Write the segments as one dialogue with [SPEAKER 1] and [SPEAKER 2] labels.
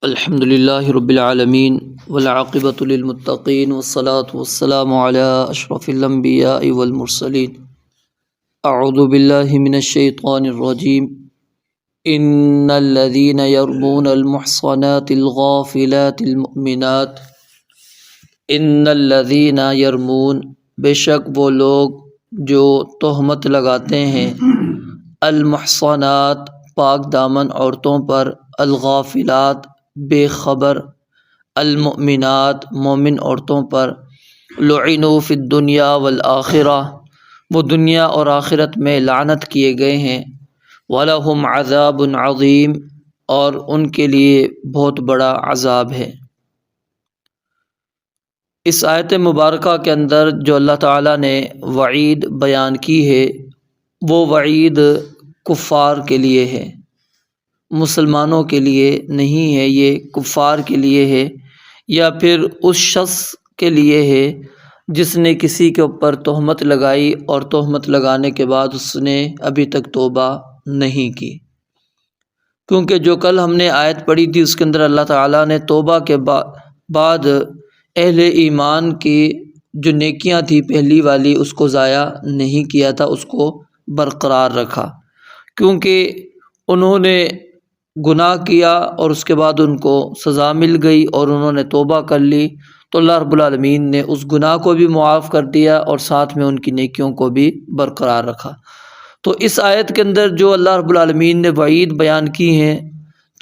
[SPEAKER 1] الحمد للہ رب العالمین والعاقبۃ للمتقین والصلاة والسلام علی اشرف الانبیاء والمرسلین اعوذ باللہ من الشیطان الرجیم ان الذین یرمون المحصنات الغافلات المؤمنات ان الذین یرمون بے شک وہ لوگ جو تہمت لگاتے ہیں المحصنات پاک دامن عورتوں پر، الغافلات بے خبر، المؤمنات مومن عورتوں پر، لعنوا فی الدنیا والآخرہ وہ دنیا اور آخرت میں لعنت کیے گئے ہیں، وَلَهُمْ عَذَابٌ عَظِيمٌ اور ان کے لیے بہت بڑا عذاب ہے۔ اس آیت مبارکہ کے اندر جو اللہ تعالیٰ نے وعید بیان کی ہے وہ وعید کفار کے لیے ہے، مسلمانوں کے لیے نہیں ہے، یہ کفار کے لیے ہے، یا پھر اس شخص کے لیے ہے جس نے کسی کے اوپر تہمت لگائی اور تہمت لگانے کے بعد اس نے ابھی تک توبہ نہیں کی، کیونکہ جو کل ہم نے آیت پڑھی تھی اس کے اندر اللہ تعالیٰ نے توبہ کے بعد اہل ایمان کی جو نیکیاں تھی پہلی والی اس کو ضائع نہیں کیا تھا، اس کو برقرار رکھا، کیونکہ انہوں نے گناہ کیا اور اس کے بعد ان کو سزا مل گئی اور انہوں نے توبہ کر لی، تو اللہ رب العالمین نے اس گناہ کو بھی معاف کر دیا اور ساتھ میں ان کی نیکیوں کو بھی برقرار رکھا۔ تو اس آیت کے اندر جو اللہ رب العالمین نے وعید بیان کی ہیں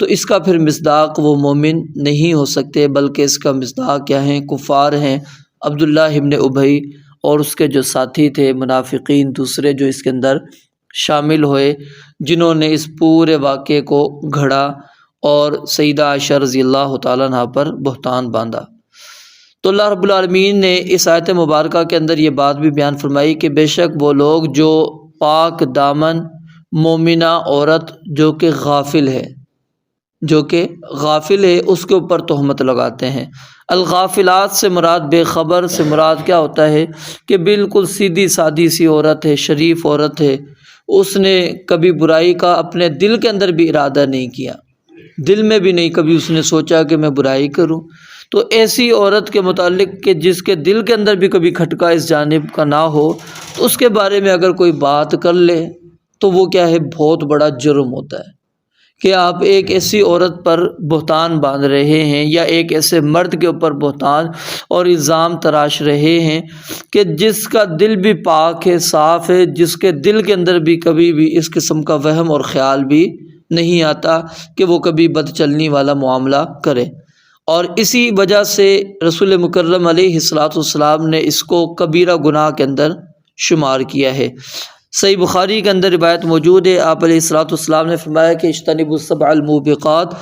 [SPEAKER 1] تو اس کا پھر مصداق وہ مومن نہیں ہو سکتے، بلکہ اس کا مصداق کیا ہیں؟ کفار ہیں۔ عبداللہ ابن ابی اور اس کے جو ساتھی تھے منافقین دوسرے جو اس کے اندر شامل ہوئے، جنہوں نے اس پورے واقعے کو گھڑا اور سیدہ عائشہ رضی اللہ تعالیٰ عنہا پر بہتان باندھا۔ تو اللہ رب العالمین نے اس آیت مبارکہ کے اندر یہ بات بھی بیان فرمائی کہ بے شک وہ لوگ جو پاک دامن مومنہ عورت جو کہ غافل ہے اس کے اوپر تہمت لگاتے ہیں۔ الغافلات سے مراد، بے خبر سے مراد کیا ہوتا ہے کہ بالکل سیدھی سادی سی عورت ہے، شریف عورت ہے، اس نے کبھی برائی کا اپنے دل کے اندر بھی ارادہ نہیں کیا، دل میں بھی نہیں کبھی اس نے سوچا کہ میں برائی کروں، تو ایسی عورت کے متعلق کہ جس کے دل کے اندر بھی کبھی کھٹکا اس جانب کا نہ ہو، تو اس کے بارے میں اگر کوئی بات کر لے تو وہ کیا ہے؟ بہت بڑا جرم ہوتا ہے کہ آپ ایک ایسی عورت پر بہتان باندھ رہے ہیں یا ایک ایسے مرد کے اوپر بہتان اور الزام تراش رہے ہیں کہ جس کا دل بھی پاک ہے، صاف ہے، جس کے دل کے اندر بھی کبھی بھی اس قسم کا وہم اور خیال بھی نہیں آتا کہ وہ کبھی بد چلنی والا معاملہ کرے۔ اور اسی وجہ سے رسول مکرم علیہ الصلاۃ والسلام نے اس کو کبیرہ گناہ کے اندر شمار کیا ہے۔ صحیح بخاری کے اندر روایت موجود ہے، آپ علیہ الصلاۃ والسلام نے فرمایا کہ اجتنبوا السبع الموبقات،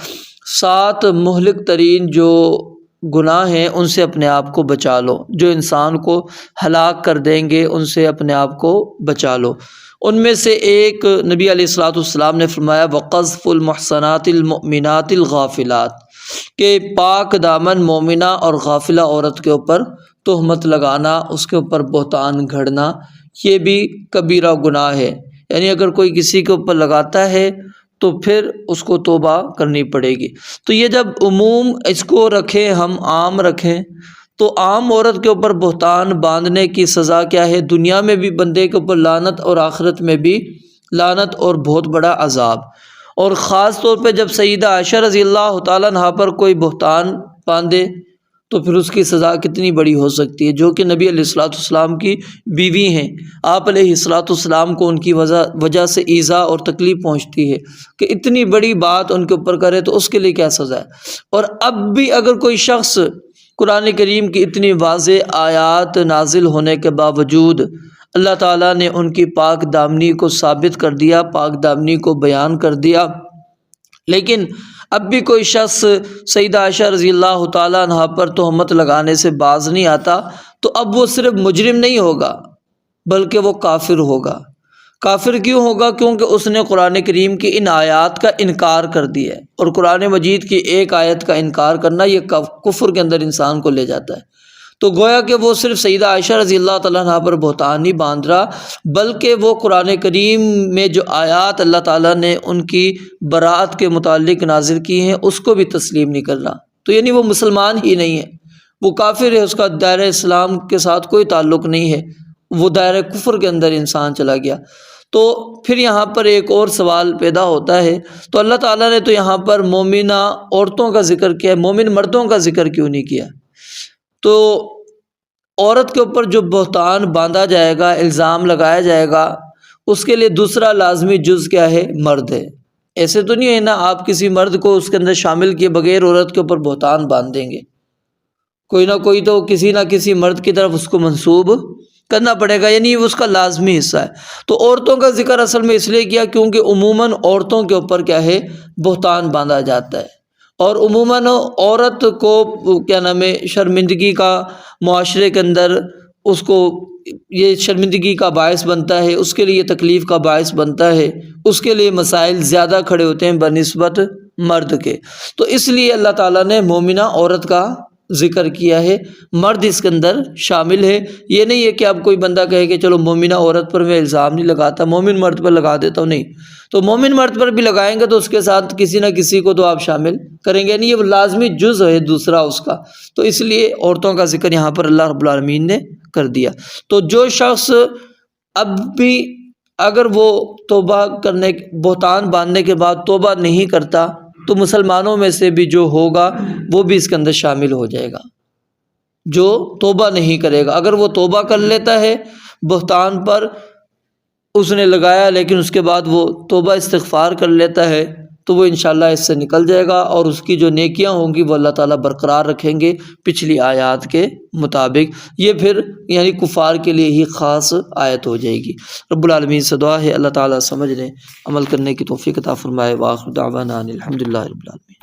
[SPEAKER 1] 7 مہلک ترین جو گناہ ہیں ان سے اپنے آپ کو بچا لو، جو انسان کو ہلاک کر دیں گے ان سے اپنے آپ کو بچا لو۔ ان میں سے ایک نبی علیہ الصلاۃ والسلام نے فرمایا وقذف المحصنات المؤمنات الغافلات، کہ پاک دامن مومنہ اور غافلہ عورت کے اوپر تہمت لگانا، اس کے اوپر بہتان گھڑنا، یہ بھی کبیرہ گناہ ہے۔ یعنی اگر کوئی کسی کے اوپر لگاتا ہے تو پھر اس کو توبہ کرنی پڑے گی۔ تو یہ جب عموم اس کو رکھیں، ہم عام رکھیں، تو عام عورت کے اوپر بہتان باندھنے کی سزا کیا ہے؟ دنیا میں بھی بندے کے اوپر لعنت اور آخرت میں بھی لعنت اور بہت بڑا عذاب۔ اور خاص طور پہ جب سیدہ عائشہ رضی اللہ تعالیٰ عنہا پر کوئی بہتان باندھے تو پھر اس کی سزا کتنی بڑی ہو سکتی ہے، جو کہ نبی علیہ الصلاۃ والسلام کی بیوی ہیں۔ آپ علیہ الصلاۃ والسلام کو ان کی وجہ سے ایذا اور تکلیف پہنچتی ہے کہ اتنی بڑی بات ان کے اوپر کرے تو اس کے لیے کیا سزا ہے۔ اور اب بھی اگر کوئی شخص قرآن کریم کی اتنی واضح آیات نازل ہونے کے باوجود اللہ تعالیٰ نے ان کی پاک دامنی کو ثابت کر دیا، پاک دامنی کو بیان کر دیا، لیکن اب بھی کوئی شخص سیدہ عائشہ رضی اللہ تعالیٰ عنہا پر تہمت لگانے سے باز نہیں آتا، تو اب وہ صرف مجرم نہیں ہوگا بلکہ وہ کافر ہوگا۔ کافر کیوں ہوگا؟ کیونکہ اس نے قرآن کریم کی ان آیات کا انکار کر دیا ہے، اور قرآن مجید کی ایک آیت کا انکار کرنا یہ کفر کے اندر انسان کو لے جاتا ہے۔ تو گویا کہ وہ صرف سیدہ عائشہ رضی اللہ تعالیٰ عنہ پر بہتان نہیں باندھ رہا، بلکہ وہ قرآن کریم میں جو آیات اللہ تعالیٰ نے ان کی برات کے متعلق نازل کی ہیں اس کو بھی تسلیم نہیں کر رہا۔ تو یعنی وہ مسلمان ہی نہیں ہے، وہ کافر ہے، اس کا دائرہ اسلام کے ساتھ کوئی تعلق نہیں ہے، وہ دائرہ کفر کے اندر انسان چلا گیا۔ تو پھر یہاں پر ایک اور سوال پیدا ہوتا ہے، تو اللہ تعالیٰ نے تو یہاں پر مومنہ عورتوں کا ذکر کیا ہے، مومن مردوں کا ذکر کیوں نہیں کیا؟ تو عورت کے اوپر جو بہتان باندھا جائے گا، الزام لگایا جائے گا، اس کے لیے دوسرا لازمی جز کیا ہے؟ مرد ہے۔ ایسے تو نہیں ہے نا آپ کسی مرد کو اس کے اندر شامل کیے بغیر عورت کے اوپر بہتان باندھ دیں گے، کوئی نہ کوئی تو کسی نہ کسی مرد کی طرف اس کو منسوب کرنا پڑے گا، یعنی اس کا لازمی حصہ ہے۔ تو عورتوں کا ذکر اصل میں اس لیے کیا کیونکہ عموماً عورتوں کے اوپر کیا ہے؟ بہتان باندھا جاتا ہے، اور عموماً عورت کو کیا نام ہے شرمندگی کا معاشرے کے اندر اس کو یہ شرمندگی کا باعث بنتا ہے، اس کے لیے تکلیف کا باعث بنتا ہے، اس کے لیے مسائل زیادہ کھڑے ہوتے ہیں بنسبت مرد کے۔ تو اس لیے اللہ تعالیٰ نے مومنہ عورت کا ذکر کیا ہے، مرد اس کے اندر شامل ہے۔ یہ نہیں ہے کہ اب کوئی بندہ کہے کہ چلو مومنہ عورت پر میں الزام نہیں لگاتا، مومن مرد پر لگا دیتا ہوں، نہیں، تو مومن مرد پر بھی لگائیں گے تو اس کے ساتھ کسی نہ کسی کو تو آپ شامل کریں گے، نہیں، یہ لازمی جز ہے دوسرا اس کا۔ تو اس لیے عورتوں کا ذکر یہاں پر اللہ رب العالمین نے کر دیا۔ تو جو شخص اب بھی اگر وہ توبہ کرنے بہتان باندھنے کے بعد توبہ نہیں کرتا تو مسلمانوں میں سے بھی جو ہوگا وہ بھی اس کے اندر شامل ہو جائے گا، جو توبہ نہیں کرے گا۔ اگر وہ توبہ کر لیتا ہے بہتان پر اس نے لگایا، لیکن اس کے بعد وہ توبہ استغفار کر لیتا ہے تو وہ انشاءاللہ اس سے نکل جائے گا، اور اس کی جو نیکیاں ہوں گی وہ اللہ تعالیٰ برقرار رکھیں گے پچھلی آیات کے مطابق۔ یہ پھر یعنی کفار کے لیے ہی خاص آیت ہو جائے گی۔ رب العالمین سے دعا ہے اللہ تعالیٰ سمجھنے عمل کرنے کی توفیق عطا فرمائے۔ وآخر دعوانا ان الحمدللہ رب العالمین۔